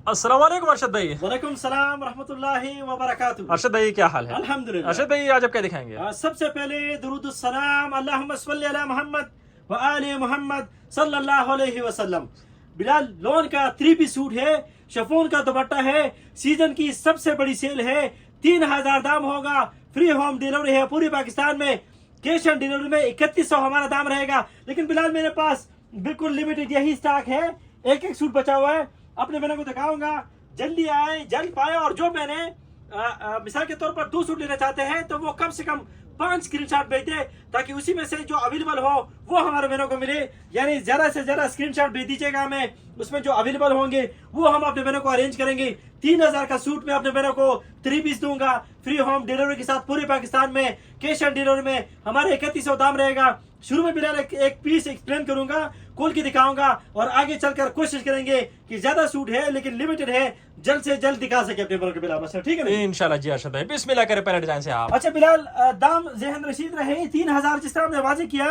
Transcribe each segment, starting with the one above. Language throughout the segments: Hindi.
अस्सलाम वालेकुम अरशद भाई। वालेकुम सलाम रहमतुल्लाहि व बरकातुहू। अरशद भाई क्या हाल है? अल्हम्दुलिल्लाह। अरशद भाई आज आप क्या दिखाएंगे? सबसे पहले दुरूद सलाम अल्लाहुम्मा सल्ली अला मोहम्मद व आले मोहम्मद सल्लल्लाहु अलैहि वसल्लम। बिलाल लोन का 3 पीस सूट है, शिफॉन का दुपट्टा है, सीजन की सबसे बड़ी सेल है, 3000 दाम होगा, फ्री होम डिलीवरी है पूरे पाकिस्तान में, कैश ऑन डिलीवरी में 3100 हमारा दाम रहेगा। लेकिन बिलाल मेरे पास बिल्कुल लिमिटेड यही स्टॉक है, एक एक सूट बचा हुआ है, अपने बहनों को दिखाऊंगा, जल्दी आए जल्द पाए। और जो मैंने मिसाल के तौर पर 2 सूट लेना चाहते हैं तो वो कम से कम 5 स्क्रीनशॉट भेज दे, ताकि उसी में से जो अवेलेबल हो वो हमारे बहनों को मिले। यानी ज्यादा से ज्यादा स्क्रीनशॉट भेज दीजिएगा हमें, उसमें जो अवेलेबल होंगे वो हम अपने बहनों को अरेंज करेंगे। 3000 का सूट मैं अपने बहनों को 3 पीस दूंगा, फ्री होम डिलीवरी के साथ पूरे पाकिस्तान में, कैश ऑन डिलीवरी में हमारे 3100 दाम रहेगा। शुरू में बिलाल एक पीस एक्सप्लेन करूंगा, खोल के दिखाऊंगा, और आगे चलकर कोशिश करेंगे कि ज्यादा सूट है लेकिन लिमिटेड है, जल्द से जल्द दिखा सके अपने बहनों के बिलाल मसला, ठीक है ना? इंशाल्लाह जी अरशद भाई, बिस्मिल्लाह करें पहले डिजाइन से आप। अच्छा बिलाल, दाम ज़हन रशीद रहे 3000 जिस तरह हमने वाजे किया,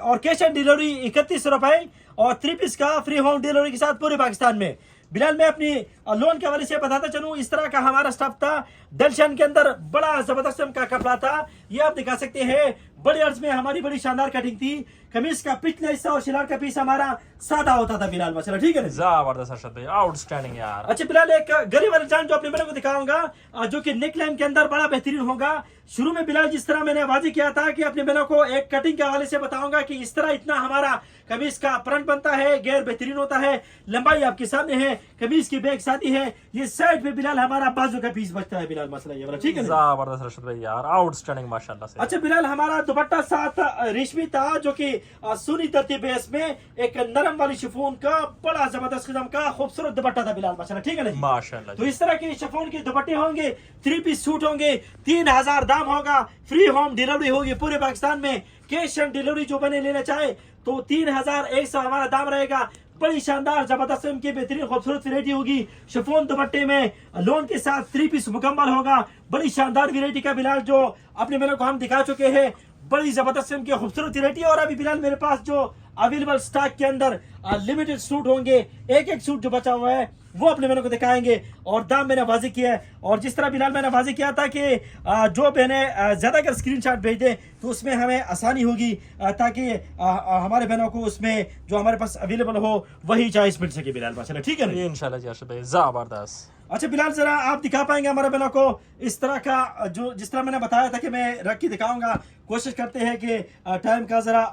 और कैश ऑन डिलीवरी 3100 रुपए, और 3 पीस का फ्री होम डिलीवरी के साथ पूरे पाकिस्तान में। बिलाल मैं अपनी लोन के हवाले से बताता चलूं, इस तरह का हमारा स्टफ था, डलशन के अंदर बड़ा जबरदस्त का कपड़ा था, ये आप दिखा सकते हैं। बड़े अर्ज में हमारी बड़ी शानदार कटिंग थी, कमीज का पिछला हिस्सा और शिलार का पीस हमारा सादा होता था बिलाल मसला, ठीक है ना? जबरदस्त अरशद भाई, आउटस्टैंडिंग यार। अच्छा बिलाल, एक गरीब वाला डिजाइन जो अपने मेरे को दिखाऊंगा, जो कि नेक लाइन के अंदर बड़ा बेहतरीन होगा। शुरू में बिलाल जिस तरह मैंने वाजी किया था कि अपने बहनों को एक कटिंग के हवाले से बताऊंगा कि इस तरह इतना हमारा कमीज का फ्रंट बनता है, गैर बेहतरीन होता है, लंबाई आपके सामने है, कमीज की बैक सादी है, ये साइड पे बिलाल हमारा बाजू का पीस बचता है बिलाल मसला, ये वाला, ठीक है? जबरदस्त अरशद भाई यार, आउटस्टैंडिंग माशाल्लाह से। अच्छा बिलाल, हमारा दुपट्टा साथ रेशमी था, जो कि सुनी तरतीब बेस में एक नरम वाली शिफॉन का बड़ा जबरदस्त किस्म का खूबसूरत दुपट्टा था बिलाल मसला, ठीक है ना? माशाल्लाह। तो इस तरह के शिफॉन के दुपट्टे होंगे, 3 पीस सूट होंगे, 3000 दाम होगा, फ्री होम डिलीवरी होगी पूरे पाकिस्तान में। कैश ऑन डिलीवरी जो बने लेना चाहे तो 3100 हमारा दाम रहेगा। बड़ी शानदार जबरदस्त की बेहतरीन खूबसूरत वैरायटी होगी, शिफॉन दुपट्टे में लोन के साथ 3 पीस मुकम्मल होगा। बड़ी शानदार वैरायटी का बिलाल जो अपने मेरे को हम दिखा चुके हैं, बड़ी जबरदस्त की खूबसूरत वैरायटी। और अभी बिलाल मेरे पास जो अवेलेबल स्टॉक के अंदर लिमिटेड सूट होंगे, एक एक सूट जो बचा हुआ है वो अपने बहनों को दिखाएंगे, और दाम मैंने वाजी किया है। और जिस तरह बिलाल मैंने वाजी किया था कि जो बहनें ज्यादा अगर स्क्रीनशॉट भेज दें तो उसमें हमें आसानी होगी, ताकि हमारे बहनों को उसमें जो हमारे पास अवेलेबल हो वही चॉइस मिल सके बिलाल माशाल्लाह, ठीक है ना? इंशाल्लाह जी अरशद भाई, जबरदस्त। अच्छा बिलाल, जरा आप दिखा पाएंगे हमारे बहनों को इस तरह का, जो जिस तरह मैंने बताया था कि मैं रख के दिखाऊंगा, कोशिश करते हैं कि टाइम का जरा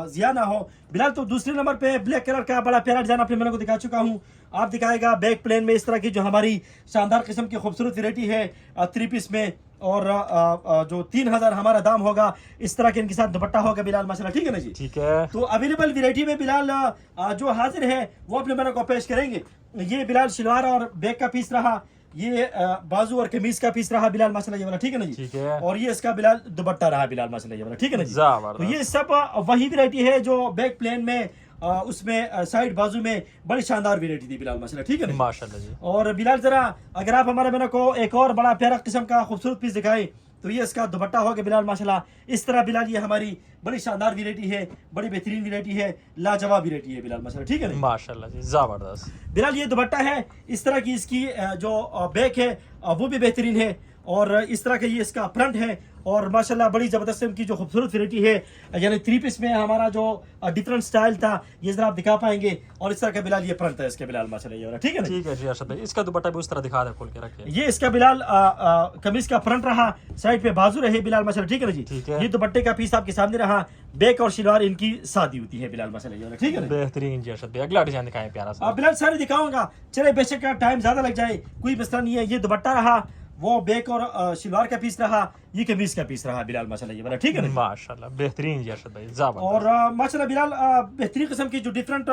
जिया ना हो। बिलाल तो दूसरे नंबर पे ब्लैक कलर का बड़ा प्यारा डिजाइन अपने बहनों को दिखा चुका हूँ, आप दिखाएगा बैक प्लेन में इस तरह की जो हमारी शानदार किस्म की खूबसूरत वैरायटी है 3 पीस में, और जो 3000 हमारा दाम होगा, इस तरह के इनके साथ दुपट्टा होगा बिलाल माशाल्लाह, ठीक है ना जी? ठीक है। तो अवेलेबल वैरायटी में बिलाल जो हाजिर है वो अपने बहनों को पेश करेंगे। ये बिलाल शलवार और बैक का पीस रहा, ये बाजू और कमीज का पीस रहा बिलाल माशाल्लाह, ये वाला, ठीक है ना जी? ठीक है। और ये इसका बिलाल दुपट्टा रहा बिलाल माशाल्लाह, ये वाला, ठीक है ना जी? जबरदस्त। तो ये सब वही वैरायटी है जो बैक प्लेन में उसमें साइड बाजू में बड़ी शानदार वैरायटी थी बिलाल माशाल्लाह, ठीक है ना? माशाल्लाह जी। और बिलाल जरा अगर आप हमारे बहनों को एक और बड़ा प्यारा किस्म का खूबसूरत पीस दिखाएं तो ये इसका दुपट्टा होगा बिलाल माशाल्लाह, इस तरह बिलाल ये हमारी बड़ी शानदार वैरायटी है, बड़ी बेहतरीन वैरायटी है, लाजवाब वैरायटी है बिलाल माशाल्लाह, ठीक है ना? माशाल्लाह जी, जबरदस्त। बिलाल ये दुपट्टा है, इस तरह की इसकी जो बैक है वो भी बेहतरीन है, और इस तरह का ये इसका फ्रंट है, और माशाल्लाह बड़ी जबरदस्त की जो खूबसूरत वैरायटी है, यानी 3 पीस में हमारा जो डिफरेंट स्टाइल था ये जरा आप दिखा पाएंगे। और इस तरह का बिलाल ये फ्रंट है इसके बिलाल माशाल्लाह, ये वाला, ठीक है ना? ठीक है जी अरशद भाई, इसका दुपट्टा भी उस तरह दिखा दे, खोल के रखिए। ये इसका बिलाल कमीज का फ्रंट रहा, साइड पे बाजू रहे बिलाल माशाल्लाह, ठीक है ना जी? ठीक है। ये दुपट्टे का पीस आपके सामने रहा, बैक और शलवार इनकी सादी होती है बिलाल माशाल्लाह, ये वाला, ठीक है ना? बेहतरीन जी अरशद भाई, अगला डिजाइन दिखाएं प्यारा सा। बिलाल सारे दिखाऊंगा, चले बेशक का टाइम ज्यादा लग जाए कोई मसला नहीं है। ये दुपट्टा रहा, वो बैक और शलवार का पीस रहा, ये कमीज का पीस रहा बिलाल माशाल्लाह, ये वाला, ठीक है ना? माशाल्लाह बेहतरीन जी अरशद भाई, जबरदस्त। और माशाल्लाह बिलाल बेहतरीन किस्म की जो डिफरेंट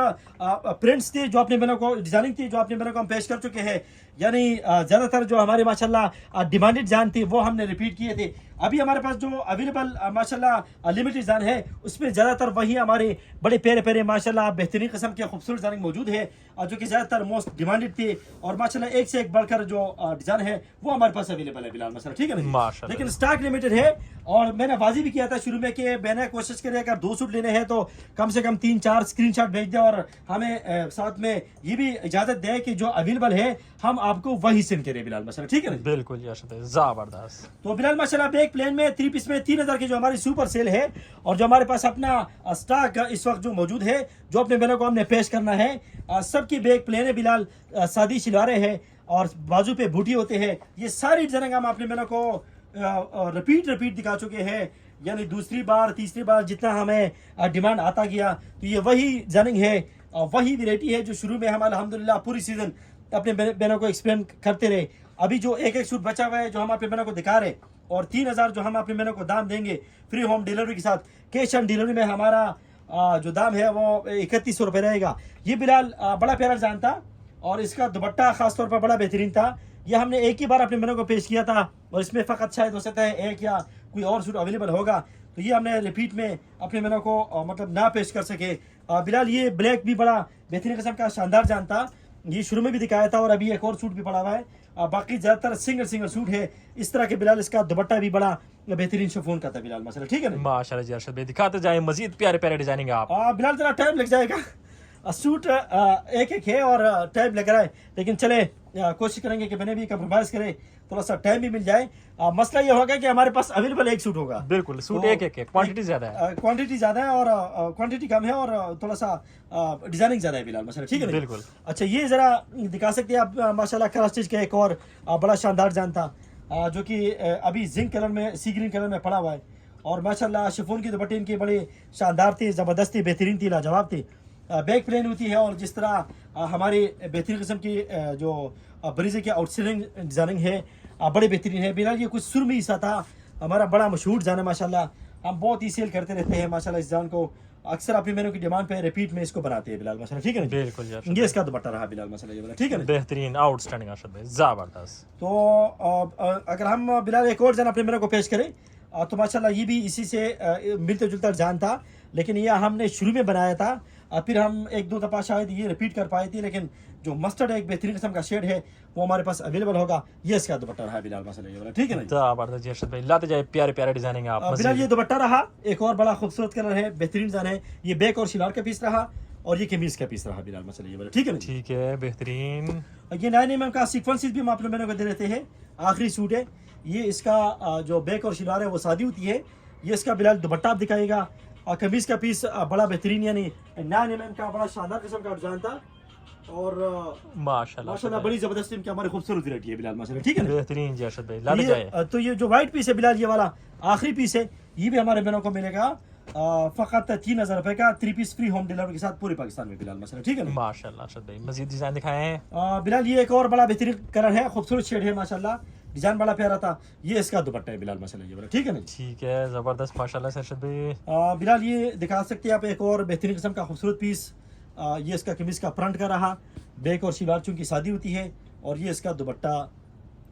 प्रिंट्स थे जो अपने बहनों को, डिजाइनिंग थी जो अपने बहनों को हम पेश कर चुके हैं, यानी ज्यादातर जो हमारे माशाल्लाह डिमांडेड डिजाइन थी वो हमने रिपीट किए थे। अभी हमारे पास जो अवेलेबल माशाल्लाह लिमिटेड डिजाइन है उसमें ज्यादातर वही हमारे बड़े प्यारे प्यारे माशाल्लाह बेहतरीन किस्म के खूबसूरत डिजाइन मौजूद है, जो कि ज्यादातर मोस्ट डिमांडेड थे, और माशाल्लाह एक से एक बढ़कर जो डिजाइन है वो हमारे पास अवेलेबल है बिलाल माशाल्लाह, ठीक है ना? माशाल्लाह। लेकिन स्टॉक लिमिटेड है। और मैंने वाजी भी किया था शुरू में कि मैंने कोशिश करी अगर 2 सूट लेने हैं तो कम से कम 3-4 स्क्रीनशॉट भेज दे और हमें साथ में ये भी इजाजत दे कि जो अवेलेबल है हम आपको वही सेंड करें बिलाल माशाल्लाह, ठीक है ना। बिल्कुल जी अर्शद भाई, जबरदस्त। तो बिलाल माशाल्लाह बैक प्लेन में 3 पीस में 3000 की जो हमारी सुपर सेल है और जो हमारे पास अपना स्टॉक इस वक्त जो मौजूद है जो अपने बहनों को हमने पेश करना है, सबकी बैक प्लेन है बिलाल, सादी शलवारें हैं और बाजू पे बूटी होते हैं। ये सारी डिजाइनिंग हम अपने बहनों को रिपीट दिखा चुके हैं, यानी दूसरी बार तीसरी बार जितना हमें डिमांड आता गया तो ये वही डिजाइनिंग है, वही वैरायटी है जो शुरू में हम अल्हम्दुलिल्लाह पूरी सीजन अपने बहनों को एक्सप्लेन करते रहे। अभी जो एक सूट बचा हुआ है जो हम अपने बहनों को दिखा रहे और 3000 जो हम अपने बहनों को दाम देंगे फ्री होम डिलीवरी के साथ, कैश ऑन डिलीवरी में हमारा जो दाम है वो 3100 रुपये रहेगा। ये बिलाल बड़ा प्यारा डिजाइन था और इसका दुपट्टा खासतौर पर बड़ा बेहतरीन था। यह हमने एक ही बार अपने बहनों को पेश किया था और इसमें फ़कत शायद हो सकता है एक या कोई और सूट अवेलेबल होगा, तो ये हमने रिपीट में अपने बहनों को मतलब ना पेश कर सके। बिलाल ये ब्लैक भी बड़ा बेहतरीन किस्म का शानदार जान था, ये शुरू में भी दिखाया था और अभी एक और सूट भी पड़ा हुआ है। बाकी ज़्यादातर सिंगल सूट है इस तरह के। बिलाल इसका दुपट्टा भी बड़ा बेहतरीन शिफॉन का था बिलाल माशाल्लाह, ठीक है ना। माशाल्लाह जी अर्शद भाई, दिखाते जाए मजीद प्यारे प्यारे डिजाइनिंग आप। बिलाल जरा टाइम लग जाएगा, सूट एक है और टाइम लग रहा है, लेकिन चले कोशिश करेंगे कि मैंने भी कंप्रोमाइज करे, थोड़ा सा टाइम भी मिल जाए। मसला ये होगा कि हमारे पास अवेलेबल एक सूट होगा। बिल्कुल, सूट तो एक है, क्वांटिटी ज्यादा है। क्वांटिटी ज्यादा है और क्वांटिटी कम है और थोड़ा सा डिजाइनिंग ज्यादा है बिलाल माशाल्लाह, ठीक है ना। बिल्कुल। अच्छा ये जरा दिखा सकते हैं आप माशाल्लाह क्रॉस स्टिच का एक और बड़ा शानदार डिजाइन था जो कि अभी जिंक कलर में सी ग्रीन कलर में पड़ा हुआ है और माशाल्लाह शिफॉन की दुपट्टे इनकी बड़ी शानदार थी, जबरदस्त थी, बेहतरीन थी, लाजवाब थी। बैक प्लेन होती है और जिस तरह हमारी बेहतरीन किस्म की जो ब्रिजे की आउटस्टैंडिंग डिजाइनिंग है बड़ी बेहतरीन है। बिलाल ये कुछ सुरमी सा था, हमारा बड़ा मशहूर डिजाइन है माशाल्लाह, हम बहुत ही सेल करते रहते हैं माशाल्लाह इस डिजाइन को, अक्सर अपनी मेनू की डिमांड पे रिपीट में इसको बनाते हैं बिलाल माशाल्लाह, ठीक है ना। बिल्कुल यार, ये इसका दुपट्टा रहा बिलाल माशाल्लाह, ये वाला ठीक है ना, बेहतरीन आउटस्टैंडिंग अर्शद भाई, जबरदस्त। तो अगर हम बिलाल एक और डिजाइन अपने मेनू को पेश करें तो माशाल्लाह ये भी इसी से मिलता जुलता डिजाइन था, लेकिन ये हमने शुरू में बनाया था, फिर हम एक दो दफ़ा शायद ये रिपीट कर पाए थे, लेकिन जो मस्टर्ड एक बेहतरीन किस्म का शेड है वो हमारे पास अवेलेबल होगा। ये इसका दुपट्टा रहा बिलाल माशाल्लाह, ये वाला ठीक है ना। जबरदस्त जी अर्शद भाई, लाते जाए प्यारे प्यारे डिजाइनिंग आप। बिलाल ये दुपट्टा रहा, एक और बड़ा खूबसूरत कलर है, बेहतरीन डिजाइन है, ये बैक और शिलार का पीस रहा और ये कमीज का पीस रहा बिलाल माशाल्लाह, ये वाला ठीक है ना। ठीक है, बेहतरीन। ये 9 mm का सीक्वेंसेस भी हम आप लोगों को दे देते हैं, आखिरी सूट है ये। इसका जो बैक और शिलार है वो सादी होती है। ये इसका बिलाल दुपट्टा आप दिखाएगा और कमीज का पीस बड़ा बेहतरीन यानी 9 mm का बड़ा शानदार किस्म का डिजाइन था और माशाल्लाह बड़ी जबरदस्त इनकी हमारी खूबसूरत वैरायटी है बिलाल माशाल्लाह, ठीक है ना। बेहतरीन जी अर्शद भाई, लाते जाए। तो ये जो व्हाइट पीस है बिलाल, ये वाला आखिरी पीस है, ये भी हमारे बहनों को मिलेगा फकत 3000 रुपए का 3 पीस फ्री होम डिलीवरी के साथ पूरे पाकिस्तान में बिलाल माशाल्लाह, ठीक है ना। माशाल्लाह अर्शद भाई, मजीद डिजाइन दिखाए हैं बिलाल। ये एक और बड़ा बेहतरीन कलर है, खूबसूरत शेड है माशाल्लाह, डिजाइन बड़ा प्यारा था। ये इसका दुपट्टा है बिलाल माशाल्लाह, ये वाला ठीक है ना। ठीक है, जबरदस्त माशाल्लाह से अर्शद भाई। बिलाल ये दिखा सकते हैं आप एक और बेहतरीन किस्म का खूबसूरत पीस, ये इसका कमीज का फ्रंट का रहा, बैक और शिलार चूंकि शादी होती है और ये इसका दुपट्टा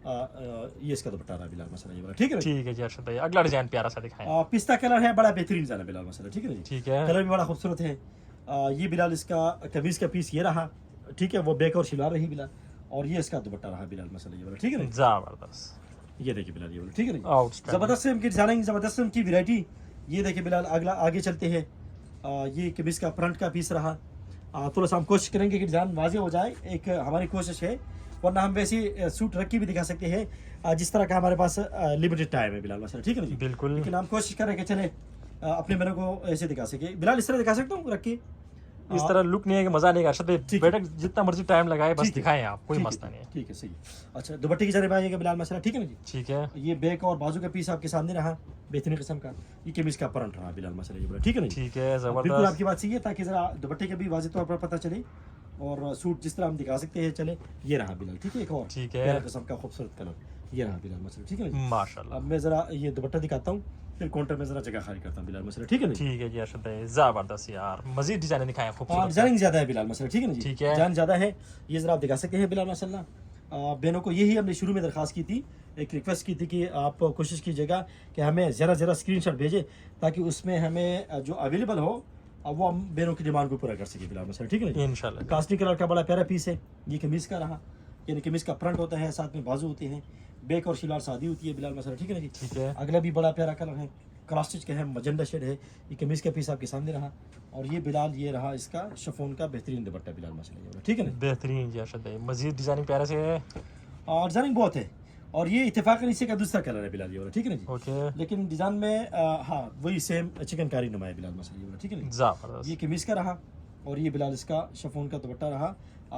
ये इसका दुपट्टा रहा बिलाल माशाल्लाह, ये वाला ठीक है ना। ठीक है जी अर्शद भाई, अगला डिजाइन प्यारा सा दिखाएं। पिस्ता कलर है, बड़ा बेहतरीन डिजाइन है बिलाल माशाल्लाह, ठीक है ना। ठीक है, कलर भी बड़ा खूबसूरत है। ये बिलाल इसका कमीज का पीस ये रहा, ठीक है, वो बैक और शिलार रही बिलाल और ये इसका दुपट्टा रहा बिलाल माशाल्लाह, ये वाला ठीक है ना। जबरदस्त, ये देखिए बिलाल, ये वाला ठीक है ना। आउटस्टैंडिंग, जबरदस्त इनकी डिजाइनिंग, जबरदस्त इनकी वैरायटी। ये देखिए बिलाल, अगला आगे चलते हैं। ये कमीज का फ्रंट का पीस रहा, थोड़ा सा हम कोशिश करेंगे कि डिजाइन वाजे हो जाए, एक हमारी कोशिश है, वरना हम वैसे सूट रख के भी दिखा सकते हैं जिस तरह का हमारे पास लिमिटेड टाइम है बिलाल माशाल्लाह, ठीक है ना जी। बिल्कुल। लेकिन हम कोशिश करें कि चले अपने मेरे को ऐसे दिखा सके बिलाल, इस तरह दिखा सकता हूँ रख के। इस तरह लुक नहीं है कि मजा नहीं अर्शद भाई, बेटा जितना मर्जी टाइम लगाए बस ठीक है, दिखाएं आप, कोई ठीक मसला नहीं है। ठीक है, सही। अच्छा दुपट्टे की जानिब आइएगा बिलाल माशाल्लाह, ठीक है ना जी। ठीक है, ये बैक और बाजू का पीस आपके सामने रहा, बेहतरीन किस्म का। ये कमीज का फ्रंट रहा बिलाल माशाल्लाह, ये बड़ा ठीक है ना जी। ठीक है, बिल्कुल जबरदस्त। आपकी बात सही है, ताकि जरा दुपट्टे के भी वाज़ेह तौर पर पता चले और सूट जिस तरह हम दिखा सकते हैं चले। ये रहा बिलाल, ठीक है, एक और ठीक है, प्यारा किस्म का खूबसूरत कलर, ये रहा बिलाल माशाल्लाह, ठीक है ना। माशाल्लाह। अब मैं जरा ये दुपट्टा दिखाता हूँ, फिर काउंटर में जरा जगह खाली करता हूँ बिलाल माशाल्लाह, ठीक है ना। ठीक है जी अर्शद भाई, जबरदस्त यार, मजीद डिजाइन दिखाएं खूबसूरत। डिजाइनिंग ज्यादा है बिलाल माशाल्लाह, ठीक है ना जी। ठीक है, डिजाइन ज्यादा है, ये जरा आप दिखा सकते हैं बिलाल माशाल्लाह। बहनों को यही हमने शुरू में दरख्वास्त की थी, एक रिक्वेस्ट की थी कि आप कोशिश कीजिएगा कि हमें ज़रा स्क्रीनशॉट भेजें ताकि उसमें हमें जो अवेलेबल हो अब वो हम बहनों की डिमांड को पूरा कर सके बिलाल माशाल्लाह, ठीक है ना। इंशाल्लाह। कास्टिंग कलर का बड़ा प्यारा पीस है, ये कमीज का रहा, यानी कमीज का फ्रंट होता है, साथ में बाजू होते हैं, बैक और शिलार सादी होती है बिलाल मसला, ठीक है ना जी। ठीक है। अगला भी बड़ा प्यारा कलर है, क्रॉस स्टिच का है, मजेंडा शेड है। ये कमीज का पीस आपके सामने रहा, और ये बिलाल ये रहा इसका शिफॉन का बेहतरीन दुपट्टा बिलाल मसला, ठीक है ना। बेहतरीन जी अरशद भाई, मजीद डिजाइनिंग प्यारे से है और डिजाइनिंग बहुत है, और ये इत्तेफाकन इसी का दूसरा कलर है बिलाल ये वाला, ठीक है ना जी। ओके लेकिन डिजाइन में हाँ वही सेम चिकनकारी नुमा है बिलाल मसला ये वाला, ठीक है ना। जबरदस्त। ये कमीज का रहा, और ये बिलाल इसका शिफॉन का दुपट्टा रहा,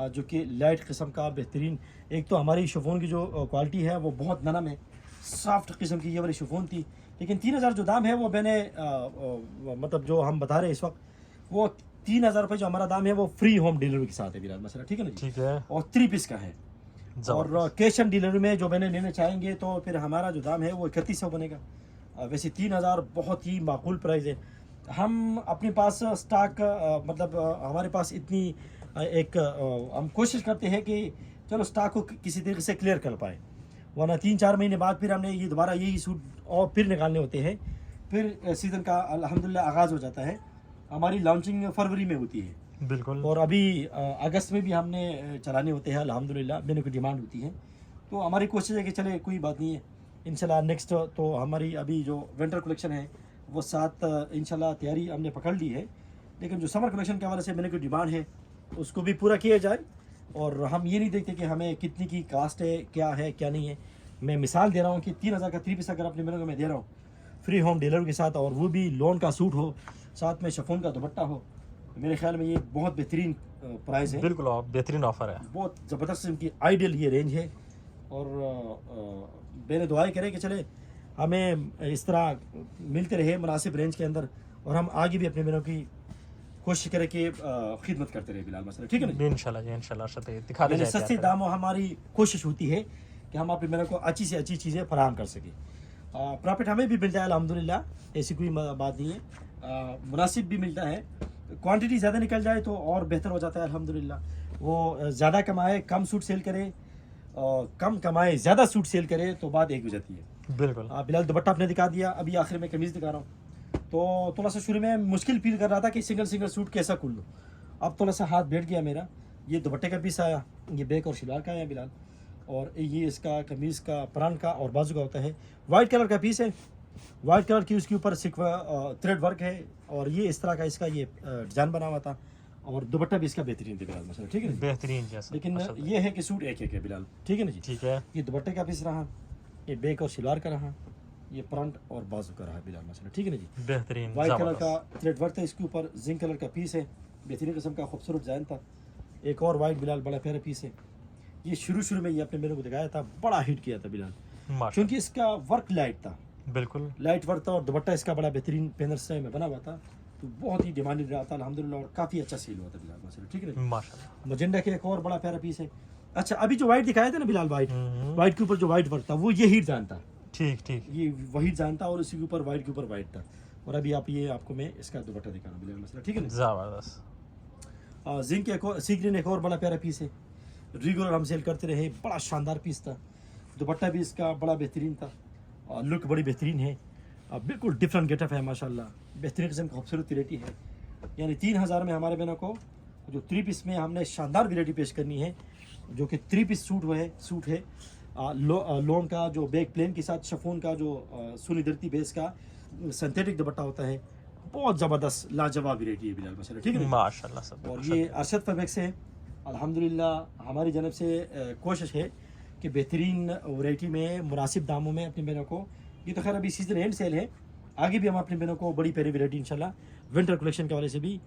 जो कि लाइट किस्म का बेहतरीन। एक तो हमारी शिफॉन की जो क्वालिटी है वो बहुत नरम है, सॉफ्ट किस्म की ये वाली शिफॉन थी। लेकिन 3000 जो दाम है वो मैंने मतलब जो हम बता रहे हैं इस वक्त, वो 3000 रुपये जो हमारा दाम है वो फ्री होम डिलीवरी के साथ है बिलाल मसला, ठीक है ना जी। ठीक है। और 3 पीस का है, और कैश ऑन डिलीवरी में जो मैंने लेना चाहेंगे तो फिर हमारा जो दाम है वो 3100 बनेगा। वैसे 3000 बहुत ही माकूल प्राइस है। हम अपने पास स्टॉक मतलब हमारे पास इतनी हम कोशिश करते हैं कि चलो स्टॉक को किसी तरीके से क्लियर कर पाए, वरना 3-4 महीने बाद फिर हमने ये दोबारा यही सूट और फिर निकालने होते हैं। फिर सीज़न का अल्हम्दुलिल्लाह आगाज़ हो जाता है। हमारी लॉन्चिंग फरवरी में होती है बिल्कुल, और अभी अगस्त में भी हमने चलाने होते हैं अल्हम्दुलिल्लाह, मेरे को डिमांड होती है। तो हमारी कोशिश है कि चले कोई बात नहीं है, इंशाल्लाह नेक्स्ट तो हमारी अभी जो विंटर कलेक्शन है वो 7 इंशाल्लाह तैयारी हमने पकड़ ली है। लेकिन जो समर कलेक्शन के हवाले से मेरे को डिमांड है उसको भी पूरा किया जाए, और हम ये नहीं देखते कि हमें कितनी की कास्ट है, क्या है क्या नहीं है। मैं मिसाल दे रहा हूँ कि 3000 का 3 पीस अगर अपने मेरे को मैं दे रहा हूँ फ्री होम डिलीवरी के साथ, और वो भी लोन का सूट हो, साथ में शिफॉन का दुपट्टा हो, मेरे ख्याल में ये बहुत बेहतरीन प्राइस है। बिल्कुल बेहतरीन ऑफर है, बहुत ज़बरदस्त इनकी आइडियल ये रेंज है। और मैंने दुआएं करें कि चले हमें इस तरह मिलते रहे मुनासिब रेंज के अंदर, और हम आगे भी अपने बहनों की कोशिश करें कि खिदमत करते रहे बिलाल मसला, ठीक है ना। इंशाल्लाह जी, इंशाल्लाह अर्शद भाई दिखा दे सस्ते दामों हमारी कोशिश होती है कि हम अपने बहनों को अच्छी से अच्छी चीज़ें फराहम कर सकें। प्रॉफिट हमें भी मिलता है अल्हम्दुलिल्लाह, ऐसी कोई बात नहीं है, मुनासिब भी मिलता है। क्वांटिटी ज़्यादा निकल जाए तो और बेहतर हो जाता है अल्हम्दुलिल्लाह। वो ज़्यादा कमाए कम सूट सेल करे, और कम कमाए ज़्यादा सूट सेल करे तो बात एक हो जाती है। बिल्कुल। बिलाल दुपट्टा आपने दिखा दिया, अभी आखिर में कमीज़ दिखा रहा हूँ। तो थोड़ा सा शुरू में मुश्किल फील कर रहा था कि सिंगल सूट कैसा खुल लूँ, अब थोड़ा सा हाथ बैठ गया मेरा। ये दुपट्टे का पीस आया, ये बैक और शिलार का आया बिलाल, और ये इसका कमीज़ का फ्रंट का और बाजू का होता है। वाइट कलर का पीस है, वाइट कलर की उसके ऊपर थ्रेड वर्क है, और ये इस तरह का इसका ये डिजाइन बना हुआ था, और दुपट्टा भी इसका बेहतरीन है बिलाल मसला, ठीक है ना। बेहतरीन जैसा, लेकिन ये है कि सूट एक है बिलाल, ठीक है ना जी। ठीक है। ये दुपट्टे का पीस रहा, ये बैक और शिलार का रहा, ये फ्रंट और बाजू का रहा बिलाल मसला, ठीक है ना जी। बेहतरीन वाइट कलर का थ्रेड वर्क था, इसके ऊपर जिंक कलर का पीस है, बेहतरीन किस्म का खूबसूरत डिजाइन था। एक और वाइट बिलाल बड़ा प्यारा पीस है, ये शुरू में ये अपने मेरे को दिखाया था, बड़ा हिट किया था बिलाल, क्योंकि इसका वर्क लाइट था, बिल्कुल लाइट वर्क था, और दुपट्टा इसका बड़ा बेहतरीन पेनर से में बना हुआ था, तो बहुत ही डिमांडेड रहा था अल्हम्दुलिल्लाह, और काफ़ी अच्छा सेल हुआ था बिलाल मसला, ठीक है ना माशाल्लाह। मजेंडा के एक और बड़ा प्यारा पीस है। अच्छा, अभी जो वाइट दिखाया था ना बिलाल, वाइट के ऊपर जो वाइट वर्क था वो यही डिजाइन था, ठीक ठीक, ये वही डिजाइन था, और इसी के ऊपर वाइट के ऊपर वाइट था। और अभी आप ये आपको मैं इसका दुपट्टा दिखा रहा हूँ बिलाल मसला, ठीक है ना। जबरदस्त। जिंक एक और सी ग्रीन एक और बड़ा प्यारा पीस है, रेगुलर हम सेल करते रहे, बड़ा शानदार पीस था। दुपट्टा भी इसका बड़ा बेहतरीन था, और लुक बड़ी बेहतरीन है, बिल्कुल डिफरेंट गेटअप है माशाल्लाह, बेहतरीन किस्म की खूबसूरत वैरायटी है। यानी 3000 में हमारे बहनों को जो 3 पीस में हमने शानदार वैरायटी पेश करनी है, जो कि 3 पीस सूट है लोन का, जो बैक प्लेन के साथ शिफॉन का जो सुनी धरती बेस का सिंथेटिक दुपट्टा होता है, बहुत ज़बरदस्त लाजवाब वैरायटी है बिलाल मसला, ठीक है माशाल्लाह सब। और ये अरशद फैब्रिक्स है, अल्हम्दुलिल्लाह हमारी जानब से कोशिश है कि बेहतरीन वैरायटी में मुनासिब दामों में अपने बहनों को, ये तो खैर अभी सीजन एंड सेल है, आगे भी हम अपने बहनों को बड़ी प्यारी वैरायटी इंशाल्लाह विंटर कलेक्शन के वाले से भी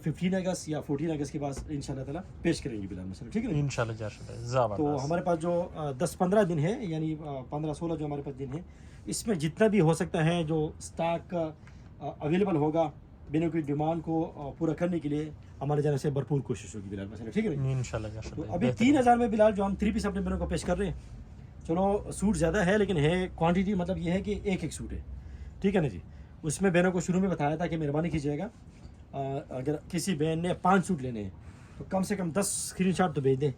15 अगस्त या 14 अगस्त के बाद इंशाल्लाह ताला पेश करेंगे बिलाल मसला, ठीक है इंशाल्लाह जबरदस्त। तो हमारे पास जो 10-15 दिन है, यानी 15-16 जो हमारे पास दिन है, इसमें जितना भी हो सकता है जो स्टॉक अवेलेबल होगा, बहनों की डिमांड को पूरा करने के लिए हमारे जाने से भरपूर कोशिश होगी बिलाल मसला, ठीक है इंशाल्लाह। तो अभी 3000 में बिलाल जो हम 3 पीस अपने बहनों को पेश कर रहे हैं, चलो सूट ज़्यादा है लेकिन है क्वांटिटी, मतलब ये है कि एक सूट है, ठीक है ना जी। उसमें बहनों को शुरू में बताया था कि मेहरबानी कीजिएगा, अगर किसी बहन ने 5 सूट लेने हैं तो कम से कम 10 स्क्रीनशॉट तो भेज दें,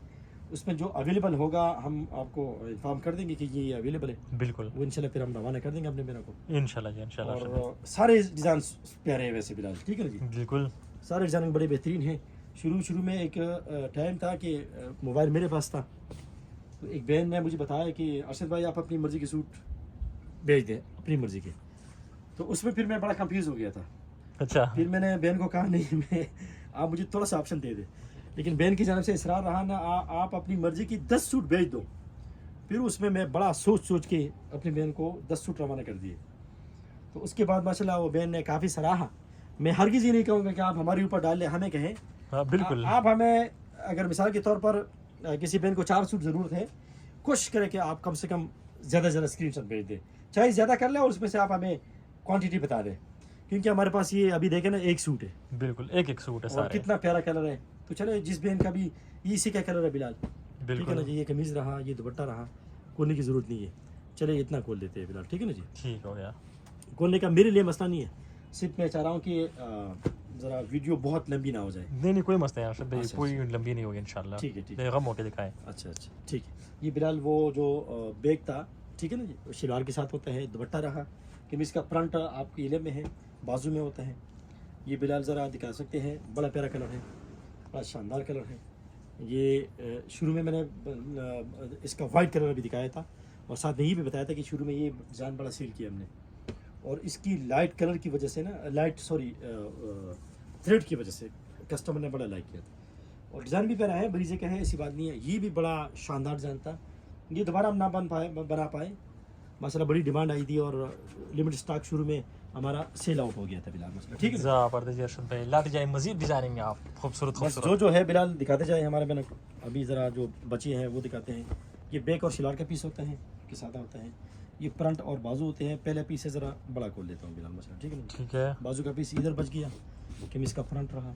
उसमें जो अवेलेबल होगा हम आपको इन्फॉर्म कर देंगे कि ये अवेलेबल है, बिल्कुल वो इंशाल्लाह फिर हम रवाना कर देंगे अपने बहनों को इंशाल्लाह जी, इंशाल्लाह। और सारे डिज़ाइन प्यारे हैं वैसे बिलाल, ठीक है ना जी, बिल्कुल सारे डिज़ाइन बड़े बेहतरीन हैं। शुरू में एक टाइम था कि मोबाइल मेरे पास था, तो एक बहन ने मुझे बताया कि अरशद भाई आप अपनी मर्ज़ी के सूट भेज दें, अपनी मर्ज़ी के। तो उसमें फिर मैं बड़ा कंफ्यूज हो गया था। अच्छा, फिर मैंने बहन को कहा नहीं मैं आप मुझे थोड़ा सा ऑप्शन दे दें, लेकिन बहन की जानब से इसरार रहा ना आप अपनी मर्ज़ी की 10 सूट भेज दो। फिर उसमें मैं बड़ा सोच के अपनी बहन को 10 सूट रवाना कर दिए। तो उसके बाद माशाल्लाह वो बहन ने काफ़ी सराहा। मैं हरगिज़ ये नहीं कहूँगा कि आप हमारे ऊपर डाल लें, हमें कहें। हाँ बिल्कुल। आप हमें अगर मिसाल के तौर पर किसी बहन को 4 सूट ज़रूरत है, कोशिश करें कि आप कम से कम ज़्यादा स्क्रीनशॉट भेज दें, चाहे ज़्यादा कर लें और उसमें से आप हमें क्वांटिटी बता दें, क्योंकि हमारे पास ये अभी देखें ना एक सूट है, बिल्कुल एक सूट है और सारे। कितना प्यारा कलर है। तो चले जिस बहन का भी इसी का कलर है बिलाल, ठीक है बिल्कुल ना जी, ये कमीज़ रहा, ये दुपट्टा रहा, खोलने की ज़रूरत नहीं है। चले इतना खोल देते हैं बिलाल, ठीक है ना जी। ठीक हो गया। खोलने का मेरे लिए मसला नहीं है, सिर्फ मैं चाह रहा हूँ कि ज़रा वीडियो बहुत लंबी ना हो जाए। नहीं कोई मसला नहीं अरशद भाई, अच्छा, कोई लंबी नहीं होगी इंशाल्लाह। ठीक है, ठीक है। बेगम होके दिखाएं। अच्छा ठीक है। ये बिलाल वो जो बैग था, ठीक है ना जी, शलवार के साथ होता है, दुपट्टा रहा, कमीज़ का फ्रंट आपके इले में है, बाजू में होता है। ये बिलाल ज़रा दिखा सकते हैं, बड़ा प्यारा कलर है, बड़ा शानदार कलर है। ये शुरू में मैंने इसका वाइट कलर भी दिखाया था, और साथ में ये भी बताया था कि शुरू में ये डिज़ाइन बड़ा सील किया हमने, और इसकी लाइट कलर की वजह से ना, थ्रेड की वजह से कस्टमर ने बड़ा लाइक किया था। और डिज़ाइन भी प्यारा है, बरीजे का है, ऐसी बात नहीं है। ये भी बड़ा शानदार डिज़ाइन था, ये दोबारा हम ना बना पाए माशाल्लाह, बड़ी डिमांड आई थी और लिमिटेड स्टॉक शुरू में हमारा सेल आउट हो गया था बिलाल मसला, ठीक है। ज़बरदस्त अरशद भाई, लाते जाए मजीद डिजाइनिंग आप खूबसूरत बस खूबसूरत। जो है बिलाल दिखाते जाए हमारे बहन। अभी ज़रा जो बचे हैं वो दिखाते हैं। ये बैक और शलवार का पीस होता है कि सादा होता है, ये फ्रंट और बाजू होते हैं। पहले पीस से ज़रा बड़ा खोल देता हूँ बिलाल मसला, ठीक है ना। ठीक है, बाजू का पीस इधर बच गया, कमीज़ का फ्रंट रहा।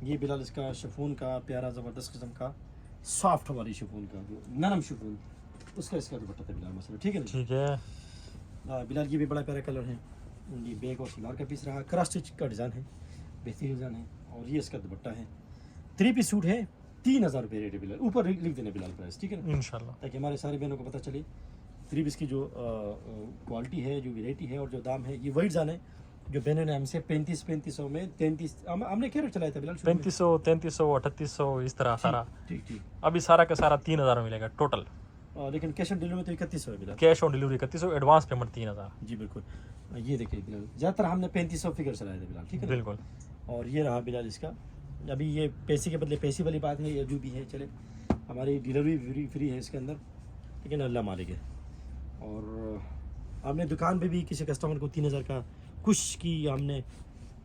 ये बिलाल इसका शिफॉन का प्यारा ज़बरदस्त किस्म का सॉफ्ट वाली शिफॉन का, जो नरम शिफॉन, उसका इसका दुपट्टा था बिलाल मसला, ठीक है ना। ठीक है, बिलाल ये भी बड़ा प्यारा कलर है। ये बैग और शलवार का पीस रहा, क्रॉस स्टिच का डिज़ाइन है, बेहतरीन डिज़ाइन है। और ये इसका दुपट्टा है। 3 पीस सूट है, 3000 रुपये रेट है बिलाल। ऊपर लिख देना बिलाल प्राइस, ठीक है ना, इंशाल्लाह। ताकि हमारे सारे बहनों को पता चले 3 पीस की जो क्वालिटी है, जो वेराइटी है और जो दाम है। ये वही डिज़ाइन है जो बहनों ने हमसे 3500 में 33 हमने क्या रेट चलाया था बिलाल? 3500, 3300, 3800 इस तरह सारा। ठीक। अभी सारा का सारा 3000 में मिलेगा टोटल। लेकिन कैश ऑन डिलीवरी तो 3100 है Bilal. Cash on delivery 3100, advance payment 3000। जी बिल्कुल। ये देखिए बिलाल, ज़्यादातर हमने 3500 फिगर चलाया था बिलाल, ठीक है ना? बिल्कुल। और ये रहा बिलाल इसका। अभी ये पैसे के बदले पैसे वाली बात है, या जो भी है चले, हमारी डिलीवरी फ्री है इसके अंदर, लेकिन अल्लाह मालिक है। और हमने दुकान पे भी किसी कस्टमर को 3000 का खुश की हमने,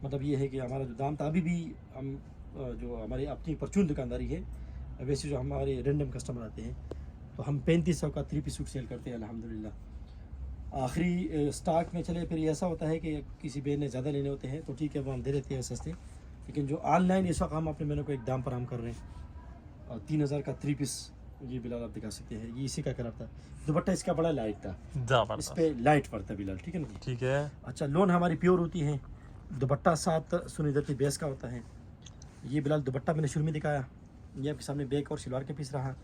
मतलब ये है कि हमारा जो दाम था, अभी भी हम जो हमारी अपनी परचून दुकानदारी है, वैसे जो हमारे रैंडम कस्टमर आते हैं तो हम 3500 का 3 पीस सूट सेल करते हैं अल्हम्दुलिल्लाह। आखिरी स्टॉक में चले, फिर ऐसा होता है कि किसी बहन ने ज़्यादा लेने होते हैं तो ठीक है, वो हम दे देते हैं सस्ते। लेकिन जो ऑनलाइन इस वक्त हम अपने मेनू को एक दाम पर हम कर रहे हैं, और 3000 का 3 पीस ये बिलाल आप दिखा सकते हैं। ये इसी का कलर था, दुपट्टा इसका बड़ा लाइट था, इस जबरदस्त। पे लाइट पड़ता है बिलाल, ठीक है ना। ठीक है, अच्छा, लोन हमारी प्योर होती है, दुपट्टा साथ सुनिधर की बेस का होता है। ये बिलाल दुपट्टा मैंने शुरू में दिखाया, ये आपके सामने बैक और शलवार के पीस रहा।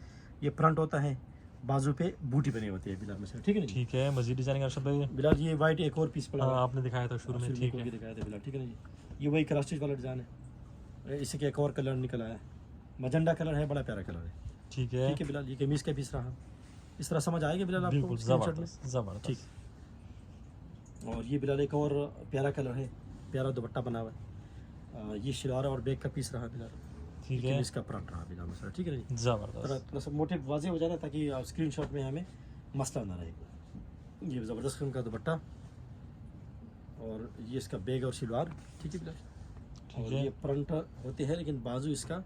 ये फ्रंट होता है, बाजू पे बूटी बनी होती है बिलाल में, ठीक है ना। ठीक है, मजीद डिजाइनिंग अरशद भाई। बिलाल ये वाइट एक और पीस पड़ा हाँ, हुआ है, आपने दिखाया था शुरू में। ठीक खोल है, के दिखाया था बिलाल, ठीक है ना जी। ये वही क्रॉस स्टिच वाला डिज़ाइन है, इसी का एक और कलर निकल आया, मजंडा कलर है, बड़ा प्यारा कलर है, ठीक है, ठीक है बिलाल। ये कमीज़ का पीस रहा, इस तरह समझ आएगा बिलाल आपको बिल्कुल स्क्रीनशॉट में, जबरदस्त जबरदस्त। ठीक। और ये बिलाल एक और प्यारा कलर है, प्यारा दुपट्टा बना हुआ है। ये शलवार और बैग का पीस रहा बिलाल, ठीक है, इसका फ्रंट रहा बिलाल मसला, ठीक है ना जी। जबरदस्त। थोड़ा सा मोटिव वाजे हो जाना, ताकि स्क्रीनशॉट में हमें मसला ना रहे। ये ज़बरदस्त किस्म का दुपट्टा, और ये इसका बैग और शलवार, ठीक है बिलाल। और है। ये फ्रंट होते हैं, लेकिन बाजू इसका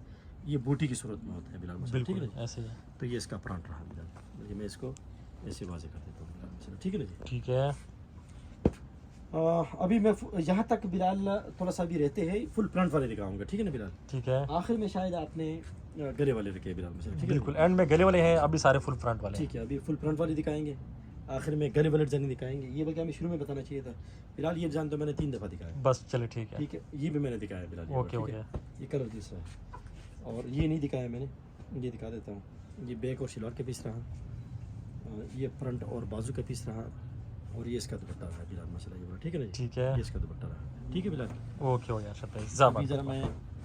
ये बूटी की सूरत में होता है बिलाल मसला, ठीक है बिल्कुल ना जी। ऐसे ही है। तो ये इसका फ्रंट रहा बिलाल, ये मैं इसको ऐसे वाजे कर देता हूँ बिलाल मसला, ठीक है ना जी। ठीक है, अभी मैं यहाँ तक बिलाल थोड़ा सा भी रहते हैं, फुल फ्रंट वाले दिखाऊंगा, ठीक है ना बिलाल। ठीक है, आखिर में शायद आपने गले वाले रखे बिलाल मसला, ठीक है ना? बिल्कुल एंड में गले वाले हैं, अभी सारे फुल फ्रंट वाले हैं। ठीक है, अभी फुल फ्रंट वाली दिखाएंगे, आखिर में गले वाले डिजाइन दिखाएंगे। ये बल्कि हमें शुरू में बताना चाहिए था फिलहाल। ये डिजाइन तो मैंने 3 दफ़ा दिखाया, बस चले ठीक है, ठीक है। ये भी मैंने दिखाया बिलाल, ये ओके ठीक हो है। गया। ये कलर दूसरा है, और ये नहीं दिखाया मैंने, ये दिखा देता हूँ। ये बैक और शलवार के पीस रहा, ये फ्रंट और बाजू का पीस रहा, और ये इसका दुपट्टा रहा बिलाल मसला, ये ठीक है ना जी। ठीक है, ये इसका दुपट्टा रहा, ठीक है बिलाल। ओके हो गया अरशद भाई, अभी जबरदस्त। ज़रा मैं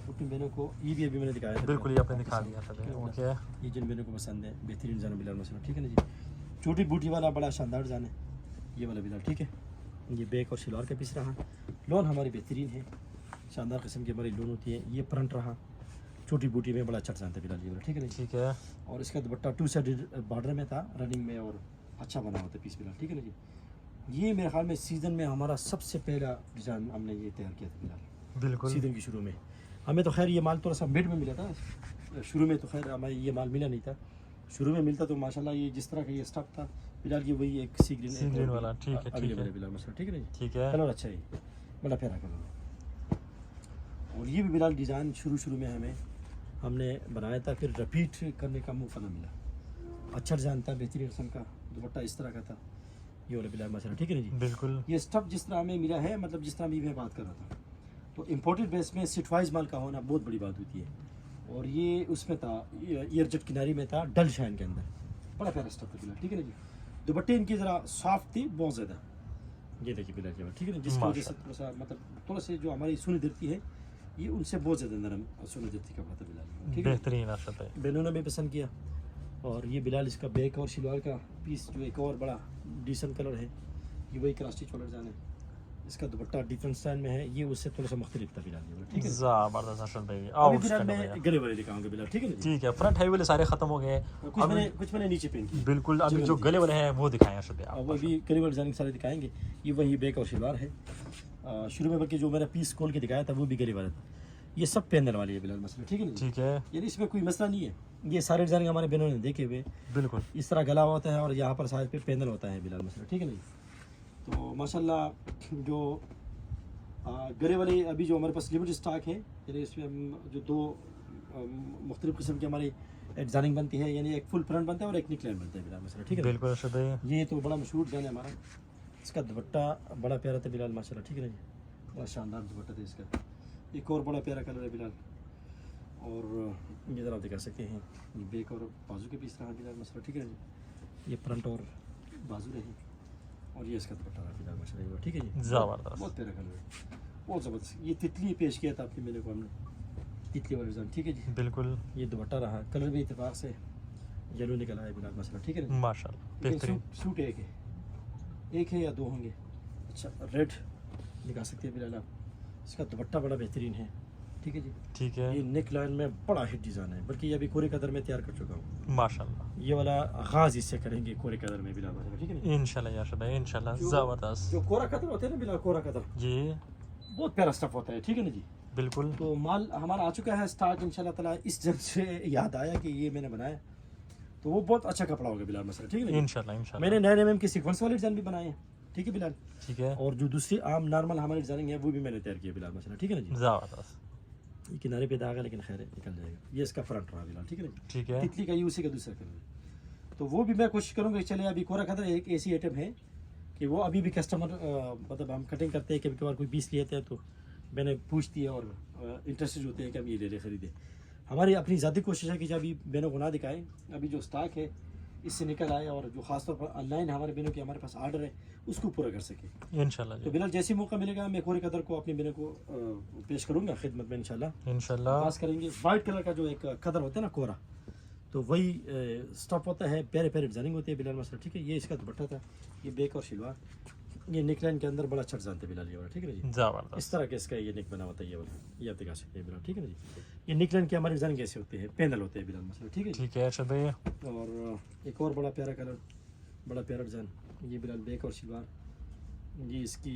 अपनी बहनों को ये भी अभी मैंने दिखाया था। बिल्कुल, ये आपने दिखा दिया था। ओके, ये जिन बहनों को पसंद है, बेहतरीन डिज़ाइन बिलाल माशाल्लाह, ठीक है ना जी। छोटी बूटी वाला बड़ा शानदार डिज़ाइन है ये वाला बिलाल, ठीक है। ये बैक और शलवार का पीस रहा, लोन हमारी बेहतरीन है, शानदार किस्म की हमारी लोन होती है। ये फ्रंट रहा, छोटी बूटी में बड़ा अच्छा डिज़ाइन था बिलाल ये वाला, ठीक है ना। ठीक है। और इसका दुपट्टा 2 साइडेड बॉर्डर में था, रनिंग में, और अच्छा बना होता है पीस बिलाल, ठीक है ना जी। ये मेरे ख्याल में सीज़न में हमारा सबसे पहला डिज़ाइन हमने ये तैयार किया था बिलाल, बिल्कुल सीज़न के शुरू में। हमें तो खैर ये माल थोड़ा सा मिड में मिला था, शुरू में तो खैर हमें ये माल मिला नहीं था। शुरू में मिलता तो माशाल्लाह ये जिस तरह का ये स्टफ था बिलाल, ये वही एक सी ग्रीन वाला, ठीक है, अवेलेबल है बिलाल माशाल्लाह, ठीक है ना जी। ठीक है। कलर अच्छा है, बड़ा प्यारा कलर है। और ये भी बिलाल डिज़ाइन शुरू में हमने बनाया था, फिर रिपीट करने का मौका ना मिला। अच्छा डिज़ाइन था, बेहतरीन किस्म का, दुपट्टा इस तरह का था ये वाला बिलाल माशाल्लाह, ठीक है ना जी। बिल्कुल ये स्टफ जिस तरह हमें मिला है, मतलब जिस तरह अभी मैं बात कर रहा था, तो इम्पोर्टेड बेस में सिटवाइज माल का होना बहुत बड़ी बात होती है। और ये उसमें था, ईयर जट किनारी में था, डल शाइन के अंदर, बड़ा प्यारा स्टफ था बिलाल, ठीक है ना जी। दुपट्टे इनकी ज़रा सॉफ्ट थी बहुत ज़्यादा, ये देखिए बिलाल के बाद, ठीक है ना, जिसकी वजह से थोड़ा सा मतलब थोड़ा सा जो हमारी सुनी धरती है ये उनसे बहुत ज़्यादा नरम सुनी धरती कपड़ा था बिलाल, ठीक है। बेहतरीन आशत है, बहनों ने भी पसंद किया। और ये बिलाल इसका बैक और शलवार का पीस जो एक और बड़ा डिसेंट कलर है, ये वही क्रॉस स्टिच वाला डिज़ाइन है। इसका दुपट्टा डिफरेंट स्टाइल में है, ये उससे थोड़ा सा मुख्तलिफ था बिलाल, ठीक है। जबरदस्त आशत भाई। अभी बिलाल मैं गले वाले दिखाऊंगा बिलाल, ठीक है ना। ठीक है, फ्रंट हाईवे वाले सारे खत्म हो गए, कुछ मैंने नीचे पहन किए, बिल्कुल। अभी जो गले वाले हैं वो दिखाएं आशत भाई, वो भी गले वाले डिज़ाइन सारे दिखाएंगे। ये वही बैक और शलवार है, शुरू में बल्कि जो मेरा पीस खोल के दिखाया था वो भी गले वाला था। ये सब पैनल वाली है बिलाल मसला, ठीक है ना। ठीक है, यानी इसमें कोई मसला नहीं है, ये सारे डिज़ाइन हमारे बहनों ने देखे हुए, बिल्कुल इस तरह गला होता है और यहाँ पर साइड पे पैनल होता है बिलाल मसला, ठीक है ना। तो माशाल्लाह जो गले वाले अभी जो हमारे पास लिमिटेड स्टॉक है, यानी इसमें हम जो दो मुख्तलिफ किस्म की हमारी डिज़ाइनिंग बनती है, यानी एक फुल फ्रंट बनता है और एक निक लाइन बनता है बिलाल मसला, ठीक है। बिल्कुल आशत भाई। ये तो बड़ा मशहूर डिज़ाइन है हमारा, इसका दुपट्टा बड़ा प्यारा था बिलाल माशाल्लाह, ठीक है ना जी, बड़ा शानदार दुपट्टा था इसका। एक और बड़ा प्यारा कलर है बिलाल, और ये ज़रा आप दिखा सकते हैं, ये बैक और बाजू के पीस रहा बिलाल मसला, ठीक है ना जी। ये फ्रंट और बाजू रही, और ये इसका दुपट्टा रहा बिलाल माशाल्लाह, ठीक है जी। जबरदस्त, बहुत प्यारा कलर है, बहुत ज़बरदस्त। ये तितली पेश किया था आपने मेरे को, हमने तितली वाला डिज़ाइन, ठीक है जी। बिल्कुल ये दुपट्टा रहा, कलर भी इत्तेफाक से येलो निकला है बिलाल मसला, ठीक है ना। माशाल्लाह बेहतरीन। सूट एक है या दो होंगे, अच्छा रेड दिखा सकते हैं बिलाल आप। इसका दुपट्टा बड़ा बेहतरीन है, ठीक है जी। ठीक है, ये नेक लाइन में बड़ा हिट डिज़ाइन है, बल्कि ये अभी कोरे कदर में तैयार कर चुका हूँ माशाल्लाह। ये वाला आगाज़ इससे करेंगे कोरे कदर में बिलाल माशाल्लाह, ठीक है ना। इंशाल्लाह या आशत भाई, इंशाल्लाह जबरदस्त। जो कोरा कदर होते हैं ना बिलाल, कोरा कदर जी बहुत प्यारा स्टफ होता है, ठीक है ना जी। बिल्कुल, तो माल हमारा आ चुका है स्टॉक इंशाल्लाह ताला। इस जन से याद आया कि ये मैंने बनाया, तो वो बहुत अच्छा कपड़ा होगा बिलाल मसला, ठीक है ना। इंशाल्लाह इंशाल्लाह। मैंने नए एम के सीक्वेंस वाले डिज़ाइन भी बनाए हैं, ठीक है बिलाल। ठीक है, और जो दूसरी आम नॉर्मल हमारी डिज़ाइनिंग है वो भी मैंने तैयार किया बिलाल मसला, ठीक है ना जी। जबरदस्त। ये किनारे पे दाग है लेकिन खैर है, निकल जाएगा। ये इसका फ्रंट रहा बिलाल, ठीक है ना। ठीक है, तितली का ये उसी का दूसरा कलर है, तो वो भी मैं कोशिश करूँगा। चले अभी कोरा कदर एक ऐसी आइटम है कि वो अभी भी कस्टमर मतलब हम कटिंग करते हैं, कभी कभार कोई पीस लेते हैं तो मैंने पूछती है और इंटरेस्टेड होते हैं कि हम ये ले खरीदे। हमारी अपनी ज़ाती कोशिश है कि जब अभी बहनों को ना दिखाएं, अभी जो स्टॉक है इससे निकल आए, और जो खासतौर पर ऑनलाइन हमारे बहनों की हमारे पास ऑर्डर है उसको पूरा कर सके इंशाल्लाह तो जी, बिलाल जैसे मौका मिलेगा मैं कोरे कदर को अपनी बहनों को पेश करूँगा खिदमत में इंशाल्लाह। इंशाल्लाह। पास करेंगे वाइट कलर का जो एक कदर होता है ना कोरा, तो वही स्टफ होता है, प्यारे प्यारे डिजाइनिंग होती है बिलाल मसला, ठीक है। ये इसका दुपट्टा था, ये बैक और शलवार, ये नेक लाइन के अंदर बड़ा अच्छा डिजाइन था बिलाल ये वाला, ठीक है ना जी। जबरदस्त। इस तरह के इसका ये नेक बना होता है, ये वाला ये आप दिखा सकते हैं बिलाल, ठीक है ना जी। ये नेक लाइन के हमारे डिजाइन कैसे होते हैं, पैनल होते हैं बिलाल मसला, ठीक है जी। ठीक है अर्शद भाई, और एक और बड़ा प्यारा कलर, बड़ा प्यारा डिज़ाइन, ये बिलाल बैक और शलवार, ये इसकी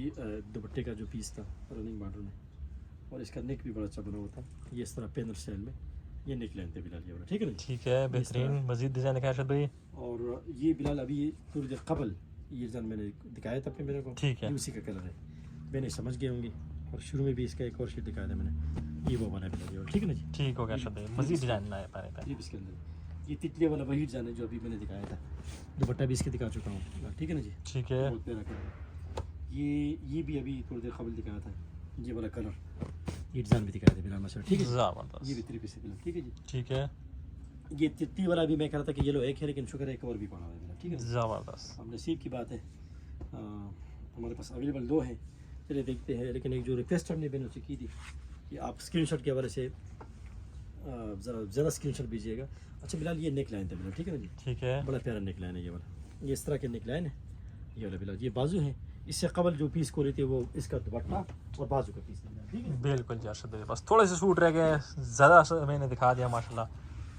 दुपट्टे का जो पीस था रनिंग बॉर्डर में, और इसका नेक भी बड़ा अच्छा बना हुआ था, ये इस तरह पैनल स्टाइल में ये नेक लाइन थे बिलाल ये वाला, ठीक है ना। ठीक है बेहतरीन। मजीद डिज़ाइन दिखाया अर्शद भाई। और ये बिलाल अभी थोड़ी देर कबल ये डिज़ाइन मैंने दिखाया था अपने मेरे को, ठीक है। ये उसी का कलर है, मैंने समझ गए होंगे। और शुरू में भी इसका एक और शेड दिखाया था मैंने, ये वो बना बिलाल ये वाला, ठीक है ना जी। ठीक हो गया अर्शद भाई, मजीद डिज़ाइन लाए पारे पे। ये भी इसके अंदर ये तितली वाला वही डिज़ाइन है जो अभी मैंने दिखाया था, दुपट्टा भी इसके दिखा चुका हूँ, ठीक है ना जी। ठीक है, बहुत प्यारा कलर, ये भी अभी थोड़ी देर कबल दिखाया था, ये वाला कलर, ये डिज़ाइन भी दिखाया था बिलाल माशा, ठीक है। ये जबरदस्त। भी 3 पीस है बिलाल, ठीक है जी। ठीक है, ये तितली वाला भी मैं कह रहा था कि येलो एक है, लेकिन शुक्र है एक और भी पड़ा हुआ है बिलाल, ठीक है। जबरदस्त। अब नसीब की बात है, हमारे पास अवेलेबल 2 हैं, चलिए देखते हैं। लेकिन एक जो रिक्वेस्ट हमने बहनों से की थी ये आप स्क्रीनशॉट के हवाले से ज़रा ज़्यादा स्क्रीनशॉट भेजिएगा। अच्छा बिलाल, ये नेक लाइन था बिलाल, ठीक है ना जी, ठीक है। बड़ा प्यारा नेक लाइन है ये वाला, ये इस तरह के नेक लाइन है ये वाला बिलाल। ये बाजू है, इससे कबल जो पीस को लेते वो इसका दुपट्टा और बाजू का पीस है, ठीक है। बिल्कुल जी अरशद भाई, बस थोड़े से सूट रह गए, ज़्यादा मैंने दिखा दिया माशाल्लाह,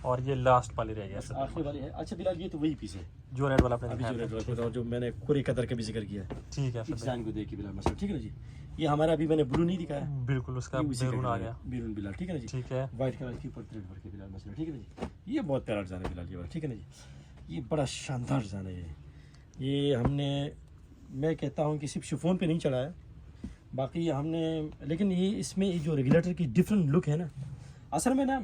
और ये लास्ट वाली रह गया अरशद भाई, आखिरी वाली है। अच्छा बिलाल, ये तो वही पीस है जो रेड वाला आपने अभी जो दिखाया रेड था। वाला था, जो मैंने पूरी कदर का भी जिक्र किया है। ठीक है अरशद भाई, डिज़ाइन को देखिए बिलाल मसला, ठीक है ना जी। ये हमारा अभी मैंने ब्लू नहीं दिखाया, बिल्कुल उसका ये उसी का मैरून आ कलर गया। है, मैरून बिलाल, ठीक है ना जी। ठीक है, वाइट कलर के ऊपर थ्रेड वर्क है बिलाल मसला, ठीक है ना जी। ये बहुत प्यारा डिज़ाइन है बिलाल ये वाला, ठीक है ना जी। ये बड़ा शानदार डिज़ाइन है ये हमने, मैं कहता हूँ कि सिर्फ शिफॉन पे नहीं चढ़ाया, बाकी हमने, लेकिन ये इसमें ये जो रेगुलेटर की डिफरेंट लुक है ना, असल में ना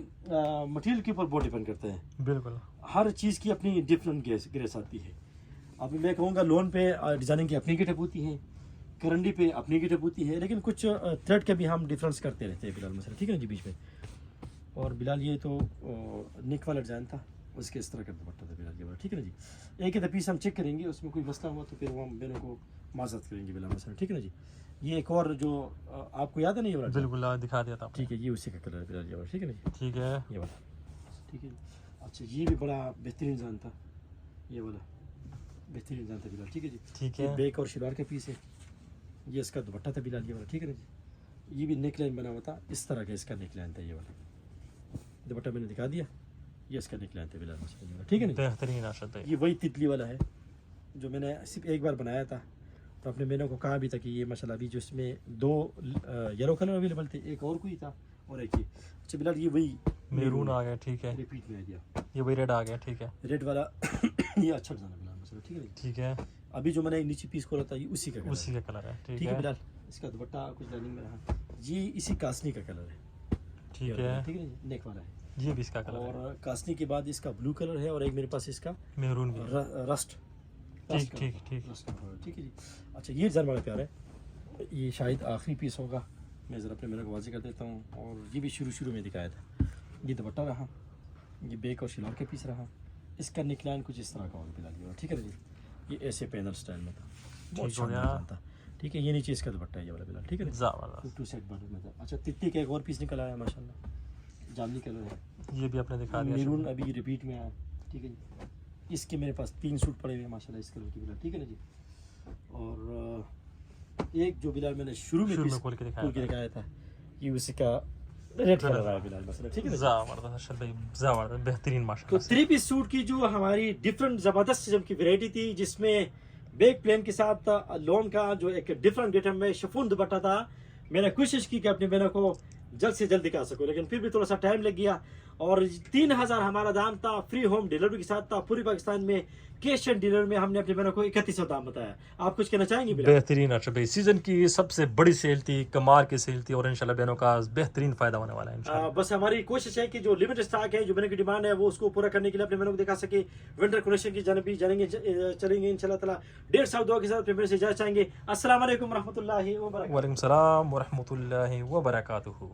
मटेरियल के ऊपर बहुत डिपेंड करता है। बिल्कुल हर चीज़ की अपनी डिफरेंट ग्रेस आती है। अब मैं कहूँगा लोन पे डिज़ाइनिंग की अपनी गेटअप होती है, करंडी पे अपनी गेटअप होती है, लेकिन कुछ थ्रेड के भी हम डिफरेंस करते रहते हैं बिलाल मसला, ठीक है ना जी बीच में। और बिलाल ये तो निक वाला डिज़ाइन था, उसके इस तरह का दुपट्टा था बिलाल ये वाला, ठीक है ना जी। एक ही पीस हम चेक करेंगे, उसमें कोई मसला हुआ तो फिर वो हम बहनों को माजरत करेंगे बिलाल मसला, ठीक है ना जी। ये एक और जो आपको याद है ना ये वाला, बिल्कुल दिखा दिया था आपने। ठीक है, ये उसी का कलर है बिलाल ये वाला, ठीक है ना जी, ठीक है, ये वाला, ठीक है। अच्छा ये भी बड़ा बेहतरीन डिज़ाइन था, ये वाला बेहतरीन डिज़ाइन था बिलाल, ठीक है जी। ठीक ये है, बैक और शलवार का पीस है, ये इसका दुपट्टा था बिलाल ये वाला, ठीक है ना जी। ये भी नेक लाइन बना हुआ था, इस तरह का इसका नेक लाइन था ये वाला, दुपट्टा मैंने दिखा दिया, ये इसका नेक लाइन था बिलाल मसला, ठीक है ना। बेहतरीन अरशद भाई, ये वही तितली वाला है जो मैंने सिर्फ एक बार बनाया था, तो अपने बहनों को कहा भी था कि ये माशाल्लाह अभी जो इसमें दो येलो कलर अवेलेबल थे, एक और कोई था और एक ही। अच्छा बिलाल, ये वही मैरून आ गया, ठीक है, रिपीट में आ गया, ये वही रेड आ गया, ठीक है, रेड वाला ये अच्छा डिज़ाइन है बिलाल मसला, ठीक है ना। ठीक है, अभी जो मैंने नीचे पीस खोला था ये उसी का कलर उसी का कलर है, है, ठीक है बिलाल। इसका दुपट्टा कुछ लाइनिंग में रहा, ये इसी कासनी का कलर है, ठीक है, ठीक है ना, नेक वाला है। ये भी इसका कलर है, और कासनी के बाद इसका ब्लू कलर है, और एक मेरे पास इसका मैरून भी है। रस्ट, ठीक ठीक ठीक, ठीक है जी। अच्छा ये डिज़ाइन बड़ा प्यारा है, ये शायद आखिरी पीस होगा, मैं ज़रा अपने मेरे को वाज़ेह कर देता हूँ। और ये भी शुरू में दिखाया था, ये दुपट्टा रहा, ये बैक और शलवार का पीस रहा, इसका निकलाइन कुछ इस तरह का होगा बिलाल, ठीक है ना जी। ये ऐसे पैनल स्टाइल में था, बहुत ठीक हो गया। शानदार था, ठीक है। ये नीचे इसका दुपट्टा है ये वाला बिलाल, ठीक है ना, ज़बरदस्त, 2 सेट बटन में था। अच्छा तितली का एक और पीस निकल आया माशाल्लाह, जामनी कलर है, ये भी आपने दिखा दिया। मैरून अभी रिपीट में आया, ठीक है जी। इसके मेरे पास 3 सूट पड़े हुए हैं माशाल्लाह इस कलर की बिलाल, ठीक है ना जी। और एक जो बिलाल मैंने शुरू में खोल के दिखाया था, ये उसी का रेड कलर आया बिलाल मसला, ठीक है ना। ज़बरदस्त अरशद भाई, ज़बरदस्त, बेहतरीन तो माशाल्लाह। 3 पीस सूट की जो हमारी डिफरेंट ज़बरदस्त किस्म की वैरायटी थी, जिसमें बैक प्लेन के साथ लॉन का जो एक डिफरेंट गेटअप में शिफॉन दुपट्टा था, मैंने कोशिश की कि अपनी बहनों को जल्द से जल्द दिखा सकूं, लेकिन फिर भी थोड़ा सा टाइम लग गया। और 3000 हमारा दाम था, फ्री होम डिलीवरी के साथ था पूरी पाकिस्तान में। कैश एंड डिलीवरी में हमने अपने बहनों को 3100 दाम बताया। आप कुछ कहना चाहेंगे बिलाल? बेहतरीन अरशद भाई, सीजन की सबसे बड़ी सेल थी, कमाल की सेल थी, और इंशाल्लाह बहनों का बेहतरीन फायदा होने वाला है इंशाल्लाह। बस हमारी कोशिश है कि जो लिमिटेड स्टॉक है, जो बहनों की डिमांड है, वो उसको पूरा करने के लिए अपने बहनों को दिखा सके। विंटर कलेक्शन की जानब भी चलेंगे इंशाल्लाह ताला। 1.5 दुआ के साथ अपने बहनों से इजाज़त चाहेंगे। अस्सलाम वालेकुम रहमतुल्लाहि व बरकातहू। वालेकुम सलाम व रहमतुल्लाहि व बरकातुहू।